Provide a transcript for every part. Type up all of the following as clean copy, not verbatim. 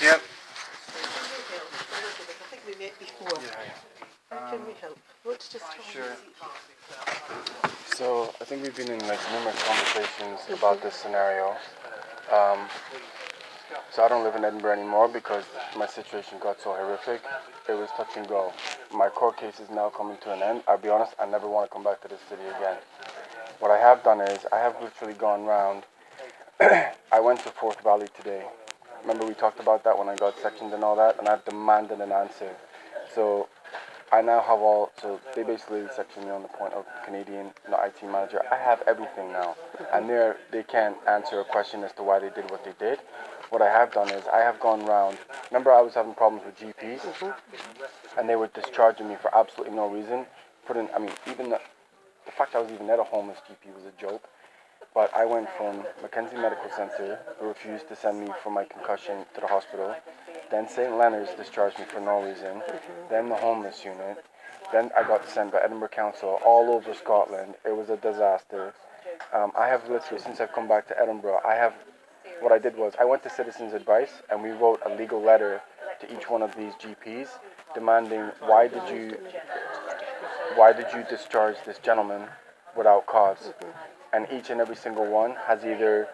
Yep. I think we met before. How can we help? What's just Sure. So I think we've been in like numerous conversations about this scenario. So I don't live in Edinburgh anymore because my situation got so horrific. It was touch and go. My court case is now coming to an end. I'll be honest, I never want to come back to this city again. What I have done is I have literally gone round. I went to Forth Valley today. Remember we talked about that when I got sectioned and all that, and I've demanded an answer. So I now have so they basically sectioned me on the point of Canadian, not IT manager. I have everything now, and they can't answer a question as to why they did what they did. What I have done is I have gone round. Remember I was having problems with GPs, and they were discharging me for absolutely no reason. Even the fact I was even at a homeless GP was a joke. But I went from Mackenzie Medical Center, who refused to send me for my concussion to the hospital. Then St. Leonard's discharged me for no reason. Then the homeless unit. Then I got sent by Edinburgh Council all over Scotland. It was a disaster. I have literally, since I've come back to Edinburgh, what I did was I went to Citizens Advice and we wrote a legal letter to each one of these GPs demanding why did you discharge this gentleman without cause? And each and every single one has either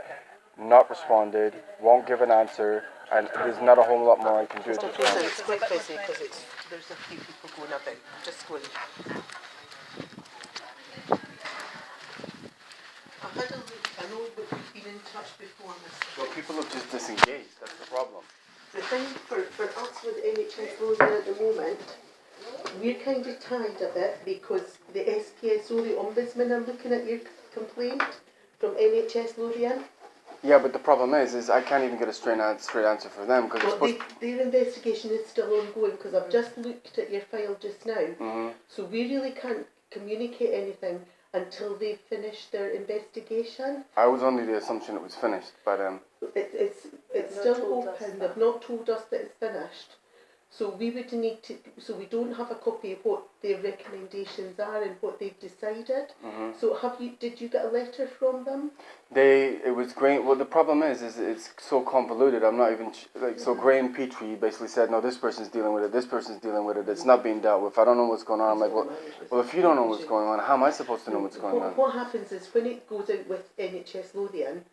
not responded, won't give an answer, and there's not a whole lot more I can do at this point. It's quite busy because there's a few people going about. Just going. I've had a look. I know we've been in touch before. Well, people have just disengaged. That's the problem. The thing for us with NHS Lothian at the moment, we're kind of tied a bit because the SPSO, the Ombudsman, are looking at your complaint from NHS Lothian. Yeah, but the problem is I can't even get a straight answer from them because their investigation is still ongoing because I've just looked at your file just now. Mm-hmm. So we really can't communicate anything until they've finished their investigation. I was under the assumption it was finished, but it's still open. They've not told us that it's finished. So we would need to. So we don't have a copy of what their recommendations are and what they've decided. Mm-hmm. So did you get a letter from them? It was great. Well, the problem is it's so convoluted. I'm not even so. Graham Petrie basically said, no, this person's dealing with it. This person's dealing with it. It's not being dealt with. I don't know what's going on. I'm like, well, if you don't know what's going on, how am I supposed to know what's going on? What happens is when it goes out with NHS Lothian.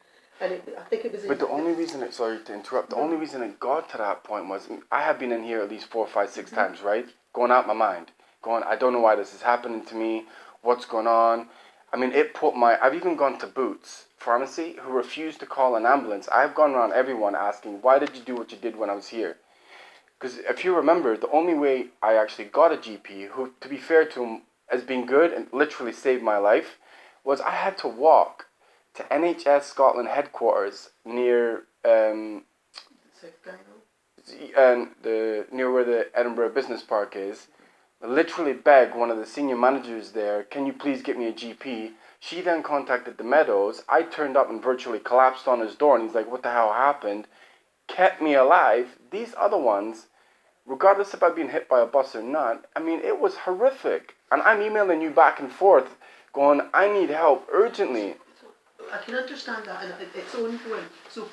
And I think it was. But the only reason sorry to interrupt. The only reason it got to that point was I have been in here at least 4, 5, 6 times, right? Going out my mind. I don't know why this is happening to me. What's going on? I mean, I've even gone to Boots Pharmacy, who refused to call an ambulance. I've gone around everyone asking, why did you do what you did when I was here? Because if you remember, the only way I actually got a GP, who, to be fair to him, has been good and literally saved my life, was I had to walk to NHS Scotland headquarters near near where the Edinburgh Business Park is. Literally beg one of the senior managers there, can you please get me a GP? She then contacted the Meadows. I turned up and virtually collapsed on his door, and he's like, what the hell happened? Kept me alive. These other ones, regardless if I've been hit by a bus or not, I mean, it was horrific. And I'm emailing you back and forth going, I need help urgently. I can understand that, and it's ongoing. So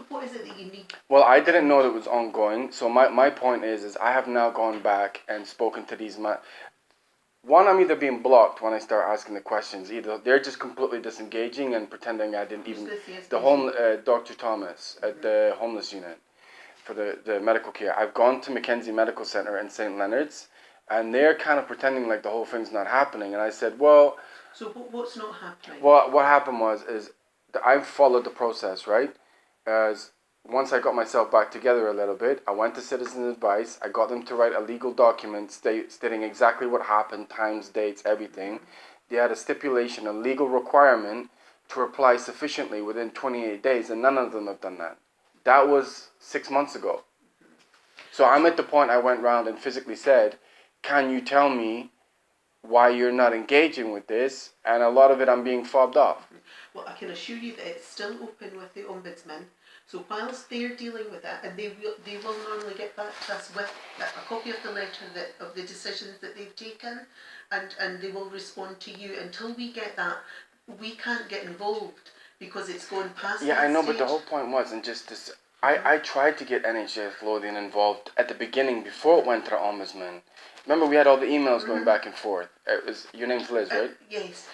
what is it that you need? Well, I didn't know that it was ongoing. So my point is I have now gone back and spoken to these One, I'm either being blocked when I start asking the questions. Either they're just completely disengaging and pretending I didn't even... Dr. Thomas at the homeless unit for the medical care. I've gone to Mackenzie Medical Center in St. Leonard's, and they're kind of pretending like the whole thing's not happening. And I said, well... So what's not happening? Well, what happened is I followed the process, right? As once I got myself back together a little bit, I went to Citizens Advice. I got them to write a legal document stating exactly what happened, times, dates, everything. They had a stipulation, a legal requirement to reply sufficiently within 28 days, and none of them have done that. That was 6 months ago. So I'm at the point I went round and physically said, can you tell me why you're not engaging with this? And a lot of it I'm being fobbed off. Well, I can assure you that it's still open with the Ombudsman. So whilst they're dealing with that, and they will normally get back to us with a copy of the letter of the decisions that they've taken, and they will respond to you. Until we get that, we can't get involved because it's going past Yeah, that I know, stage. but the whole point wasn't just this. I tried to get NHS Lothian involved at the beginning before it went to the Ombudsman. Remember, we had all the emails going back and forth. It was, your name's Liz, right? Yes.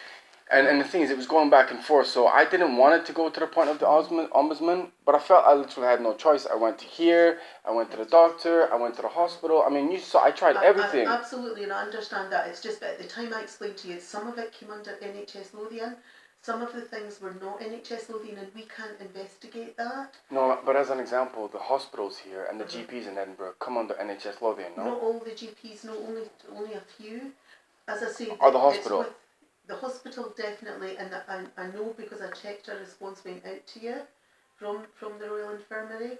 And the thing is, it was going back and forth, so I didn't want it to go to the point of the ombudsman, but I felt I literally had no choice. I went to here, I went to the doctor, I went to the hospital. I mean, you saw, I tried everything. Absolutely, and I understand that. It's just that at the time I explained to you, some of it came under NHS Lothian, some of the things were not NHS Lothian, and we can't investigate that. No, but as an example, the hospitals here and the GPs in Edinburgh come under NHS Lothian, no? Not all the GPs, no, only a few. As I say, or the hospital. The hospital definitely, and I know because I checked a response went out to you from the Royal Infirmary.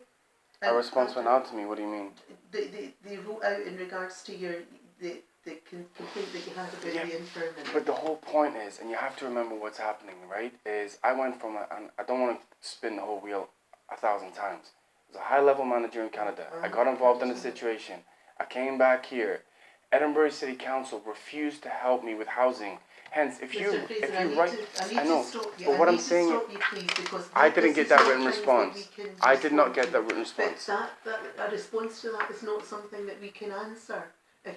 A response went out to me, what do you mean? They wrote out in regards to the complaint that you had about the infirmary. But the whole point is, and you have to remember what's happening, right, is I went from, I don't want to spin the whole wheel 1,000 times. I was a high-level manager in Canada. I got involved in the situation. I came back here. Edinburgh City Council refused to help me with housing. Hence, if you write, I know, but what I'm saying, I didn't get that written response. I did not get that written response. But a response to that is not something that we can answer.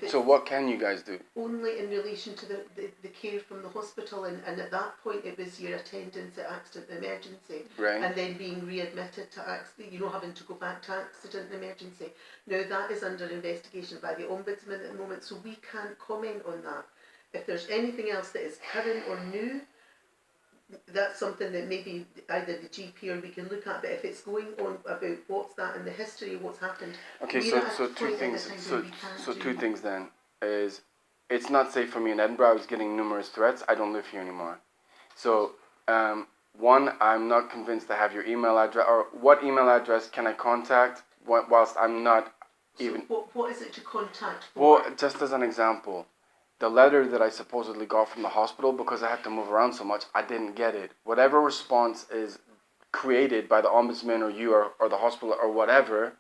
So what can you guys do? Only in relation to the care from the hospital, and at that point it was your attendance at accident emergency, right, and then being readmitted to accident, having to go back to accident emergency. Now that is under investigation by the Ombudsman at the moment, so we can't comment on that. If there's anything else that is current or new, that's something that maybe either the GP or we can look at, but if it's going on about what's that in the history of what's happened. Okay, so two things. So two things then is, it's not safe for me in Edinburgh. I was getting numerous threats. I don't live here anymore. So one, I'm not convinced I have your email address, or what email address can I contact whilst I'm not even. So what is it to contact for? Well, just as an example. The letter that I supposedly got from the hospital, because I had to move around so much, I didn't get it. Whatever response is created by the ombudsman or you or the hospital or whatever,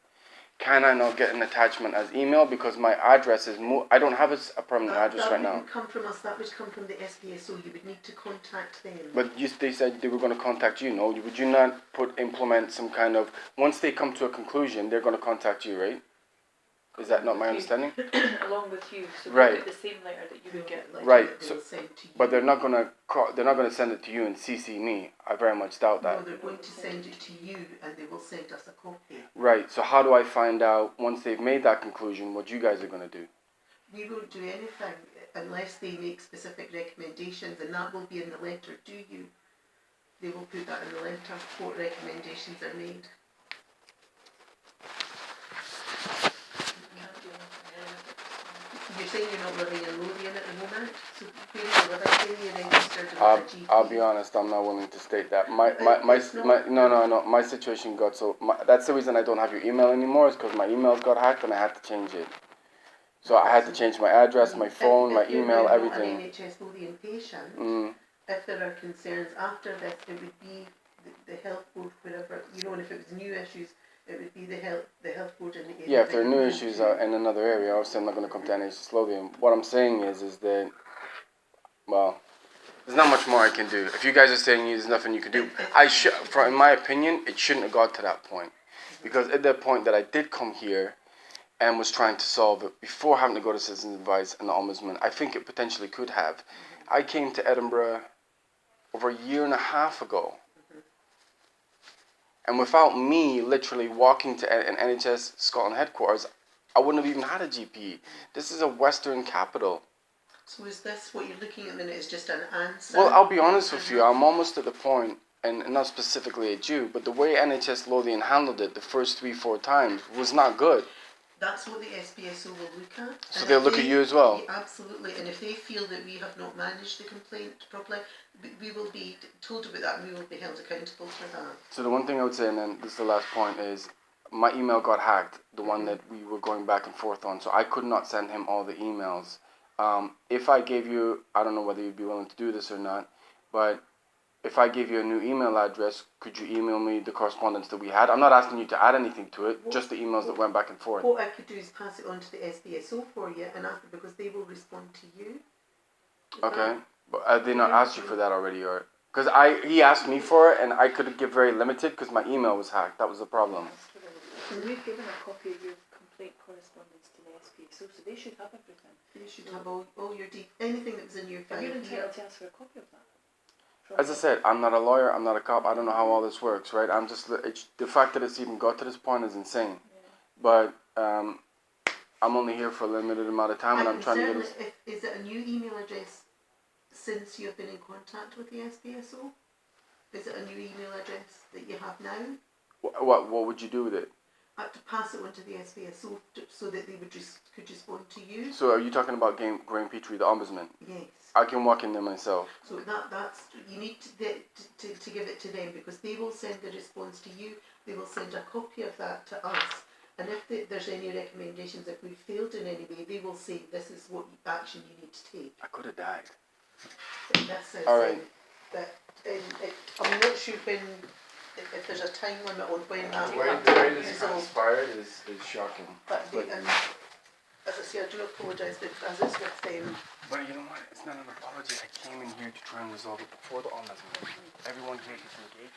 can I not get an attachment as email? Because my address is I don't have a permanent address right now. That wouldn't come from us, that would come from the SPSO. You would need to contact them. But they said they were going to contact you, no? Would you not implement some kind of, once they come to a conclusion, they're going to contact you, right? Is that not my understanding? Along with you, so right. They get the same letter that you would get. Right. So, but they're not gonna send it to you and CC me. I very much doubt that. No, they're going to send it to you, and they will send us a copy. Right. So how do I find out once they've made that conclusion what you guys are gonna do? We won't do anything unless they make specific recommendations, and that will be in the letter to you. They will put that in the letter. What recommendations are made. You're saying you're not living in Lothian at the moment, so where are you living? Where are you registered with a GP? I'll be honest, I'm not willing to state that. My situation got so, that's the reason I don't have your email anymore, is because my emails got hacked and I had to change it. So I had to change my address, my phone, my email, everything. If you're an NHS Lothian patient, if there are concerns after this, it would be the health board, wherever, and if it was new issues, it would be the health board in the area. Yeah, if there are new issues in another area, obviously I'm not going to come to NHS Lothian. What I'm saying is that, well, there's not much more I can do. If you guys are saying there's nothing you can do, in my opinion, it shouldn't have got to that point. Because at that point that I did come here and was trying to solve it before having to go to Citizens Advice and the Ombudsman, I think it potentially could have. I came to Edinburgh over a year and a half ago. And without me literally walking to an NHS Scotland headquarters, I wouldn't have even had a GP. This is a Western capital. So is this what you're looking at then? It's just an answer? Well, I'll be honest with you. I'm almost at the point, and not specifically at you, but the way NHS Lothian handled it the first 3-4 times was not good. That's what the SPSO will look at. So they'll look at you as well? Absolutely. And if they feel that we have not managed the complaint properly, we will be told about that and we will be held accountable for that. So the one thing I would say, and then this is the last point, is my email got hacked, the one that we were going back and forth on, so I could not send him all the emails. If I gave you, I don't know whether you'd be willing to do this or not, but if I gave you a new email address, could you email me the correspondence that we had? I'm not asking you to add anything to it, just the emails that went back and forth. What I could do is pass it on to the SPSO for you and ask them, because they will respond to you. Okay, but have they not asked you for that already, or? Because he asked me for it, and I could give very limited because my email was hacked. That was the problem. So we've given a copy of your complaint correspondence to the SPSO, so they should have everything. You should have all your anything that was in your file You're here. entitled to ask for a copy of that. As I said, I'm not a lawyer. I'm not a cop. I don't know how all this works, right? I'm just the fact that it's even got to this point is insane. But I'm only here for a limited amount of time, and I'm trying to get. Is it a new email address since you've been in contact with the SPSO? Is it a new email address that you have now? What would you do with it? I have to pass it on to the SPSO so that they could respond to you. So are you talking about Graham Petrie, the ombudsman? Yes. I can walk in there myself. So that's you need to give it to them, because they will send the response to you. They will send a copy of that to us, and if there's any recommendations, if we failed in any way, they will say this is what action you need to take. I could have died. And this is all right. I'm not sure if there's a time limit on when that. The way this transpired is shocking. But and as I say, I do apologise as it's with them. But you know what? It's not an apology. I came in here to try and resolve it before the ombudsman. Everyone here is engaged.